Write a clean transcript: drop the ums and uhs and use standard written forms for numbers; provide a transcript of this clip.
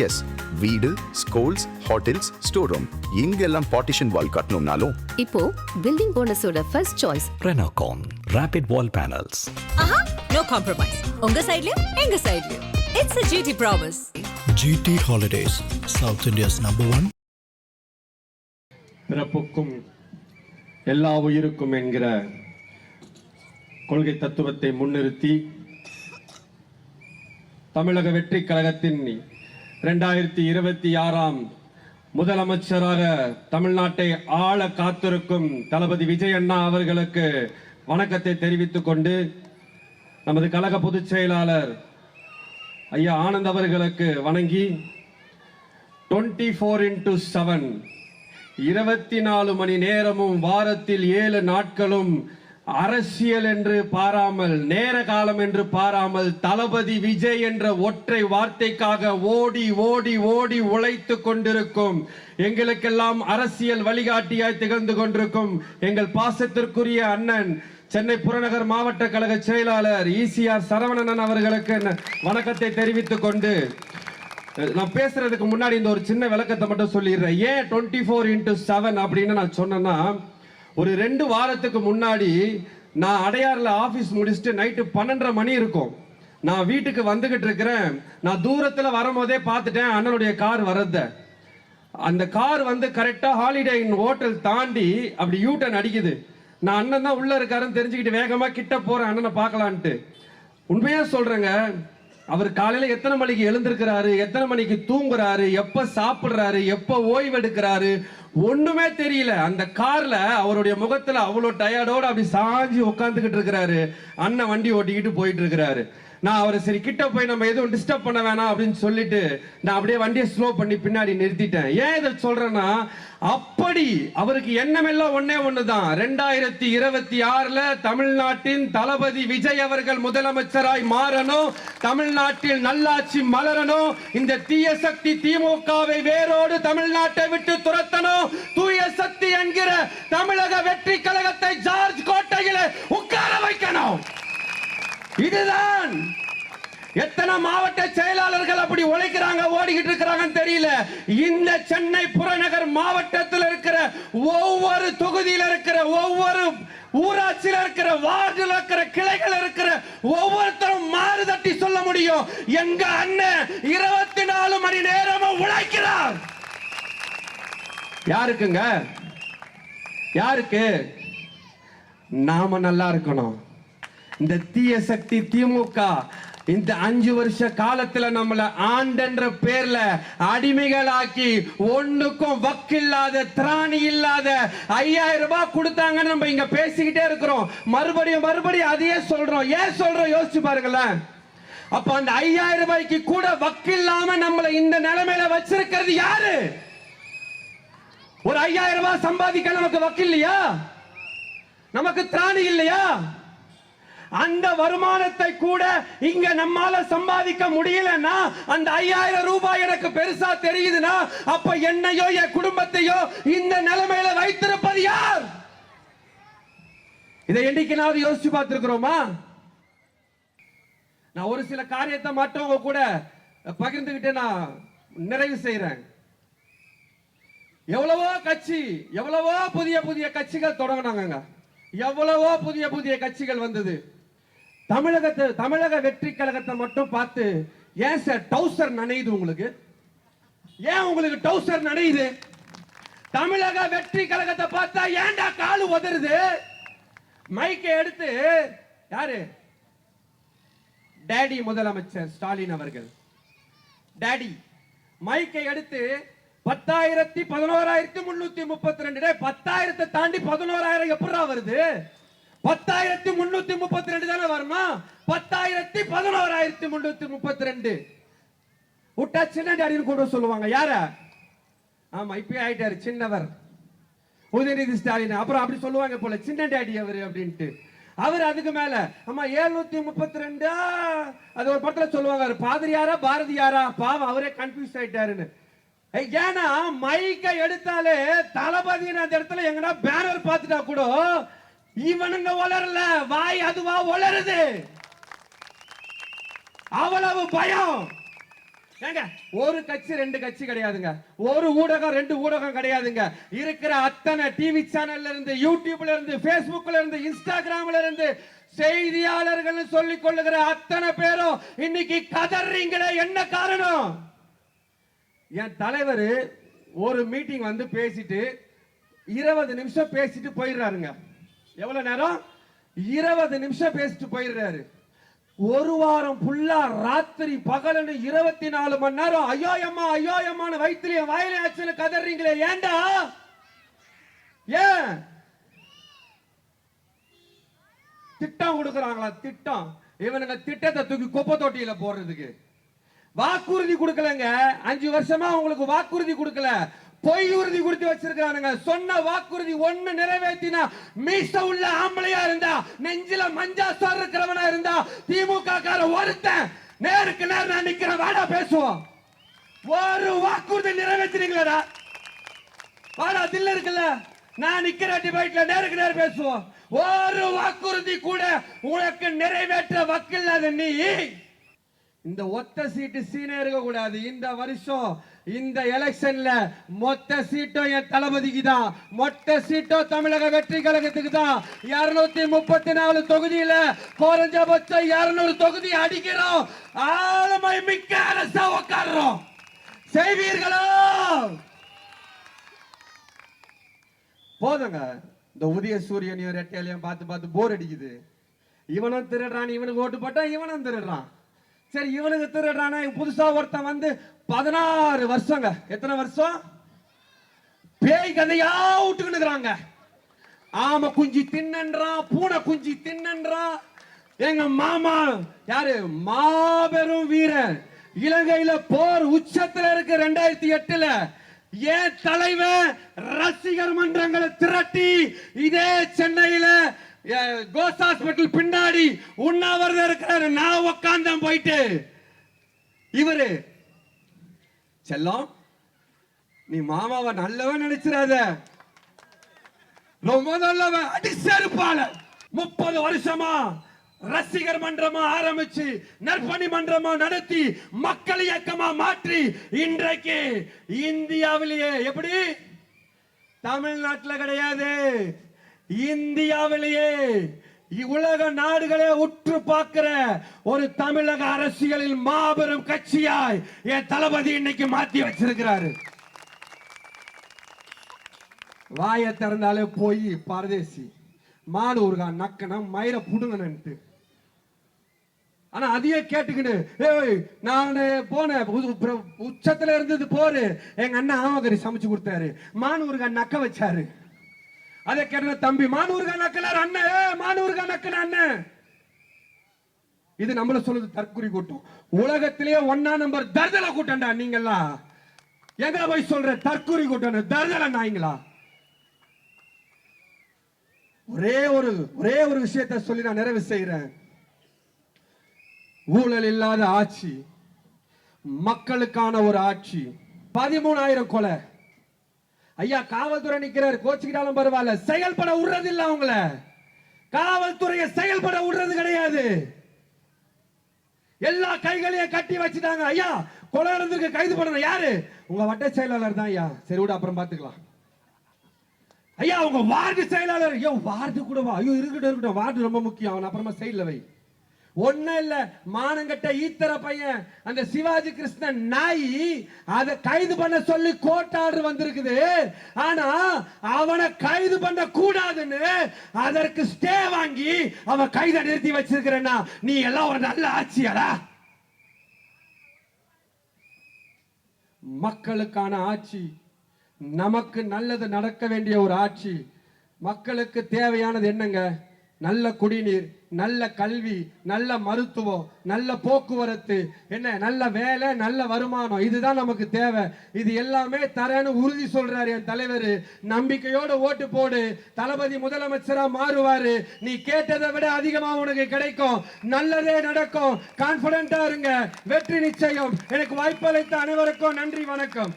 S, வீடு, schools, hotels, store room இங்கெல்லாம் partition wall கட்டணும்னாலும் இப்போ பில்டிங் ஓனர்ஸோட first choice Renocon Rapid Wall Panels. No compromise. உங்க சைடுலயும் எங்க சைடுலயும். It's a GT promise. GT Holidays, South India's #1. பிறப்புக்கும் எல்லா உயிருக்கும் என்கிற கொள்கை தத்துவத்தை முன்னிறுத்தி தமிழக வெற்றி கழகத்தின் 2026 முதலமைச்சராக தமிழ்நாட்டை ஆள காத்திருக்கும் தளபதி விஜய் அண்ணா அவர்களுக்கு வணக்கத்தை தெரிவித்துக் கொண்டு நமது கழக பொதுச் செயலாளர் ஐயா ஆனந்த் அவர்களுக்கு வணங்கி 24x7 24 மணி நேரமும் வாரத்தில் 7 நாட்களும் அரசியல் என்று பாராமல், நேர காலம் என்று பாராமல், தளபதி விஜய் என்ற ஒற்றை வார்த்தைக்காக ஓடி ஓடி ஓடி உழைத்து கொண்டிருக்கும் எங்களுக்கெல்லாம் அரசியல் வழிகாட்டியாய் திகழ்ந்து கொண்டிருக்கும் எங்கள் பாசத்திற்குரிய அண்ணன் சென்னை புறநகர் மாவட்ட கழக செயலாளர் ஈசிஆர் சரவணன் அவர்களுக்கு வணக்கத்தை தெரிவித்துக் கொண்டு, நான் பேசுறதுக்கு முன்னாடி இந்த ஒரு சின்ன விளக்கத்தை மட்டும் சொல்லிடுறேன். ஏன் 24x7 அப்படின்னு நான் சொன்னேன்னா, ஒரு 2 வாரத்துக்கு முன்னாடி நான் அடையாறுல ஆபீஸ் முடிச்சுட்டு நைட்டு 12:30 மணி இருக்கும். நான் வீட்டுக்கு வந்துகிட்டு இருக்கிறேன். நான் தூரத்துல வரும்போதே பார்த்துட்டேன் அண்ணனுடைய கார் வரத. அந்த கார் வந்து கரெக்டா ஹாலிடே இன் ஹோட்டல் தாண்டி அப்படி யூட்டன் அடிக்குது. நான் அண்ணன் தான் உள்ள இருக்காருன்னு தெரிஞ்சுக்கிட்டு வேகமா கிட்ட போறேன் அண்ணனை பார்க்கலான்ட்டு. உண்மையா சொல்றேங்க, அவர் காலையில எத்தனை மணிக்கு எழுந்திருக்கிறாரு, எத்தனை மணிக்கு தூங்குறாரு, எப்ப சாப்பிடுறாரு, எப்ப ஓய்வு எடுக்கிறாரு, ஒண்ணுமே தெரியல. அந்த கார்ல அவருடைய முகத்துல அவ்வளவு டயர்டோட அப்படி சாஞ்சி உட்காந்துக்கிட்டு இருக்கிறாரு. அண்ணன் வண்டி ஓட்டிக்கிட்டு போயிட்டு இருக்கிறாரு. நான் அவரை சரி கிட்ட போய் நம்ம எதுவும் டிஸ்டர்ப் பண்ண வேணாம் அப்படின்னு சொல்லிட்டு நான் அப்படியே வண்டியை ஸ்லோ பண்ணி பின்னாடி நிறுத்திட்டேன். ஏன் இதை சொல்றேன்னா, அப்படி அவருக்கு எண்ணமெல்லாம் ஒண்ணுதான். 2026 தமிழ்நாட்டின் தளபதி விஜய் அவர்கள் முதலமைச்சராய் மாறணும், தமிழ்நாட்டில் நல்லாட்சி மலரணும், இந்த தீய சக்தி திமுகவை வேரோடு தமிழ்நாட்டை விட்டு துரத்தணும், தூய சக்தி என்கிற தமிழக வெற்றி கழகத்தை ஜார்ஜ் கோட்டையில் உட்கார வைக்கணும். இதுதான். எத்தனை மாவட்ட செயலாளர்கள் அப்படி உழைக்கிறாங்க, ஓடிக்கிட்டு இருக்கிறாங்கன்னு தெரியல. இந்த சென்னை புறநகர் மாவட்டத்தில் இருக்கிற ஒவ்வொரு தொகுதியில் இருக்கிற ஒவ்வொரு ஊராட்சியில் இருக்கிற வார்டில் இருக்கிற கிளைகள் இருக்கிற ஒவ்வொருத்தரும் மாறு தட்டி சொல்ல முடியும், எங்க அண்ணன் 24 மணி நேரமும் உழைக்கிறார். யாருக்குங்க? யாருக்கு? நாம நல்லா இருக்கணும். இந்த தீய சக்தி திமுக இந்த 5 வருஷ காலத்துல நம்மள ஆண்டன்ற பேர்ல அடிமைகளாக்கி ஒண்ணுக்கும் வக்கில்லாத திராணி இல்லாத 5000 ரூபாய் கொடுத்தாங்கன்னு நம்ம இங்க பேசிக்கிட்டே இருக்கிறோம். மறுபடியும் அதையே சொல்றோம். ஏன் சொல்றோம் யோசிச்சு பாருங்களேன். அப்ப அந்த 5000 ரூபாய்க்கு கூட வக்கில்லாம நம்மள இந்த நிலைமையில வச்சிருக்கிறது யாரு? ஒரு 5000 ரூபாய் சம்பாதிக்க நமக்கு வக்கில்லையா? நமக்கு திராணி இல்லையா? அந்த வருமானத்தை கூட இங்க நம்மால சம்பாதிக்க முடியலன்னா, அந்த 5000 ரூபாய் எனக்கு பெருசா தெரியுதுன்னா, அப்ப என்னையோ என் குடும்பத்தையோ இந்த நிலைமையில வைத்திருப்பது யார்? இதை என்னைக்குனாவது யோசிச்சு பார்த்திருக்கிறோமா? நான் ஒரு சில காரியத்தை மட்டும் உங்க கூட பகிர்ந்துகிட்டு நான் நிறைவு செய்யறேன். எவ்வளவோ கட்சி, எவ்வளவோ புதிய கட்சிகள் தொடங்கினாங்க, எவ்வளவோ புதிய கட்சிகள் வந்தது. தமிழக வெற்றி கழகத்தை மட்டும் பார்த்து ஏன் சார் டவுசர் நனையுது உங்களுக்கு? ஏன் உங்களுக்கு டவுசர் நனையுது? தமிழக வெற்றி கழகத்தை பார்த்தா ஏன்டா காலு உதறுது? மைக்கை எடுத்து யாரு? டாடி முதலமைச்சர் ஸ்டாலின் அவர்கள். டாடி மைக்கை எடுத்து 10,000 11,332 10,000 தாண்டி 11,000 எப்படா வருது? 10,332 தானே வருமா? 10,000 11,332 விட்டா சின்ன டாடின்னு கூட சொல்லுவாங்க. யார? ஆமா, இப்பயே ஆயிட்டாரு சின்னவர் உதயநிதி ஸ்டாலின். அப்புறம் அப்படி சொல்லுவாங்க போல, சின்ன டாடி அவரு அப்படின்ட்டு. அவர் அதுக்கு மேல ஆமா 732 அது ஒரு படத்துல சொல்லுவாங்க, பாதிரியாரா பாரதியாரா, பாவம் அவரே கன்ஃபியூஸ் ஆயிட்டாருன்னு. ஏன்னா மைக்கை எடுத்தாலே தளபதி அந்த இடத்துல எங்கன்னா பேனர் பார்த்துட்டா கூட இவனுங்க வளரல, வாய் அதுவா வளருது. அவ்வளவு பயம். ஏங்க ஒரு கட்சி ரெண்டு கட்சி கிடையாதுங்க, ஒரு ஊடகம் ரெண்டு ஊடகம் கிடையாதுங்க. இருக்கிற அத்தனை டிவி சேனல்ல இருந்து, யூடியூப்ல இருந்து, பேஸ்புக்ல இருந்து, இன்ஸ்டாகிராம்ல இருந்து செய்தியாளர்கள் சொல்லிக் கொள்ளுகிற அத்தனை பேரும் இன்னைக்கு கதறீங்களே, என்ன காரணம்? என் தலைவர் ஒரு மீட்டிங் வந்து பேசிட்டு 20 நிமிஷம் பேசிட்டு போயிடுறாருங்க. எவ்வளவு நேரம்? 20 நிமிஷம் பேசிட்டு போயிடுறாரு. ஒரு வாரம் ஃபுல்லா ராத்திரி பகலன்னு 24 மணி நேரம் ஐயோ அம்மான்னு வயிற்றுல வயலே ஆச்சுன்னு கதறீங்களே, ஏண்டா? ஏன் திட்டம் கொடுக்கறாங்களா? திட்டம். இவனுங்க திட்டத்தை தூக்கி குப்பை தொட்டியில போடுறதுக்கு வாக்குறுதி கொடுக்கலங்க. 5 வருஷமா உங்களுக்கு வாக்குறுதி கொடுக்கல, பொய் உறுதி கொடுத்து வச்சிருக்கானுங்க. சொன்ன வாக்குறுதி ஒண்ணு நிறைவேற்றினா, மீச உள்ள ஆம்பளையா இருந்தா, நெஞ்சில மஞ்சா சோறு இருக்கிறவனா இருந்தா, திமுக கார ஒருத்தன் நேருக்கு நேர் நான் நிக்கிறேன், வாடா பேசுவோம். ஒரு வாக்குறுதி நிறைவேற்றினீங்களா? வாடா, தில்ல இருக்குல்ல, நான் நிக்கிற டிபேட்ல நேருக்கு நேர் பேசுவோம். ஒரு வாக்குறுதி கூட உனக்கு நிறைவேற்ற வக்கில்லாத நீ இந்த ஒத்த சீட்டு சீனே இருக்க கூடாது. இந்த வருஷம் இந்த எலெக்ஷன்ல மொத்த சீட்டும் என் தளபதிக்கு தான், மொத்த சீட்டும் தமிழக வெற்றி கழகத்துக்கு தான். 234 தொகுதியில குறைஞ்சபட்சம் 200 தொகுதி அடிக்கிறோம். ஆளுமை மிக்க அரசா உட்கார்றோம். செய்வீர்களோ? போதுங்க, இந்த உதய சூரியன் ரெட்டையிலையும் பார்த்து பார்த்து போர் அடிக்குது. இவனும் திருடுறான், இவனுக்கு ஓட்டு போட்டா இவனும் திருடுறான். சரி, இவனுக்கு திருடுறானா? புதுசா ஒருத்தன் வந்து 16 வருஷங்க, எத்தனை வருஷம் பேய் கதையா விட்டுக்கிட்டு ஆம குஞ்சி தின்னன்றான், பூனை குஞ்சி தின்னன்றான். எங்க மாமா யாரு? மாபெரும் வீரர், இலங்கையில போர் உச்சத்துல இருக்கு 2008ல. ஏன் தலைவன் ரசிகர் மன்றங்களை திரட்டி இதே சென்னையில கோஸ் ஹாஸ்பிட்டல் பின்னாடி உண்ணாவிரதம் இருக்கிறாரு. நான் உட்கார்ந்த போயிட்டு, இவரு செல்லம் நீ மாமாவை நல்லவன் நினைச்சிடாத, ரொம்ப நல்லவன், அடி செருப்பால. 30 வருஷமா ரசிகர் மன்றமா ஆரம்பிச்சு நற்பணி மன்றமா நடத்தி மக்கள் இயக்கமா மாற்றி இன்றைக்கு இந்தியாவிலேயே, எப்படி தமிழ்நாட்டில் கிடையாது, இந்தியாவிலேயே உலக நாடுகளே உற்று பார்க்கிற ஒரு தமிழக அரசியலில் மாபெரும் கட்சியாய் என் தளபதி இன்னைக்கு மாத்தி வச்சிருக்கிறாரு. வாயை திறந்தாலே போய் பரதேசி மாடு ஊருகா நக்கணும் மயிர புடுங்கன்னு. ஆனா அதையே கேட்டுக்கிட்டு நான் போனேன், உச்சத்துல இருந்தது போரு, எங்க அண்ணன் ஆமகரி சமைச்சு கொடுத்தாரு, மானூருகா நக்க வச்சாரு. அதை கேட்ட தம்பி மானூருகா நக்கலார் அண்ணன், மானூருகா நக்கன அண்ணன். இது நம்மள சொல்லுது தற்குறி கூட்டம். உலகத்திலேயே 1ஆம் நம்பர் தர்தல கூட்டம்டா நீங்கெல்லாம். எங்க போய் சொல்ற தற்குறி கூட்டம், தர்தல நாய்ங்களா? ஒரே ஒரு விஷயத்தை சொல்லி நான் நிறைவு செய்கிறேன். ஊழல் இல்லாத ஆட்சி, மக்களுக்கான ஒரு ஆட்சி. 13,000 கொலை. ஐயா காவல்துறை நிக்கிறார், கோச்சுக்கிட்டாலும் பரவாயில்ல, செயல்பட விடுறது இல்ல. அவங்கள காவல்துறையை செயல்பட விடுறது கிடையாது. எல்லா கைகளையும் கட்டி வச்சுட்டாங்க. ஐயா கொலை நடந்திருக்கு, கைது பண்ணணும். யாரு? உங்க வட்ட செயலாளர் தான். ஐயா சரி விட, அப்புறம் பாத்துக்கலாம். ஐயா உங்க வார்டு செயலாளர். ஐயோ வார்டு கூடவா? ஐயோ இருக்கட்டும், வார்டு ரொம்ப முக்கியம், அவன் அப்புறமா சைட்ல வை. ஒண்ணு இல்ல, மானங்கட்ட ஈத்தர பையன் அந்த சிவாஜி கிருஷ்ணன் நாய், அதை கைது பண்ண சொல்லி கோர்ட் ஆர்டர் வந்திருக்குது. ஆனா அவனை கைது பண்ண கூடாதுன்னு அதற்கு ஸ்டே வாங்கி அவன் கைதை நிறுத்தி வச்சிருக்கிறேன்னா நீ எல்லாம் ஒரு நல்ல ஆட்சியாடா? மக்களுக்கான ஆட்சி, நமக்கு நல்லது நடக்க வேண்டிய ஒரு ஆட்சி. மக்களுக்கு தேவையானது என்னங்க? நல்ல குடிநீர், நல்ல கல்வி, நல்ல மருத்துவம், நல்ல போக்குவரத்து, என்ன நல்ல வேலை, நல்ல வருமானம், இதுதான் நமக்கு தேவை. இது எல்லாமே தரேன்னு உறுதி சொல்றாரு என் தலைவர். நம்பிக்கையோட ஓட்டு போடு, தளபதி முதலமைச்சரா மாறுவாரு. நீ கேட்டதை விட அதிகமா உனக்கு கிடைக்கும், நல்லதே நடக்கும். கான்பிடண்டா இருங்க, வெற்றி நிச்சயம். எனக்கு வாய்ப்பளித்த அனைவருக்கும் நன்றி, வணக்கம்.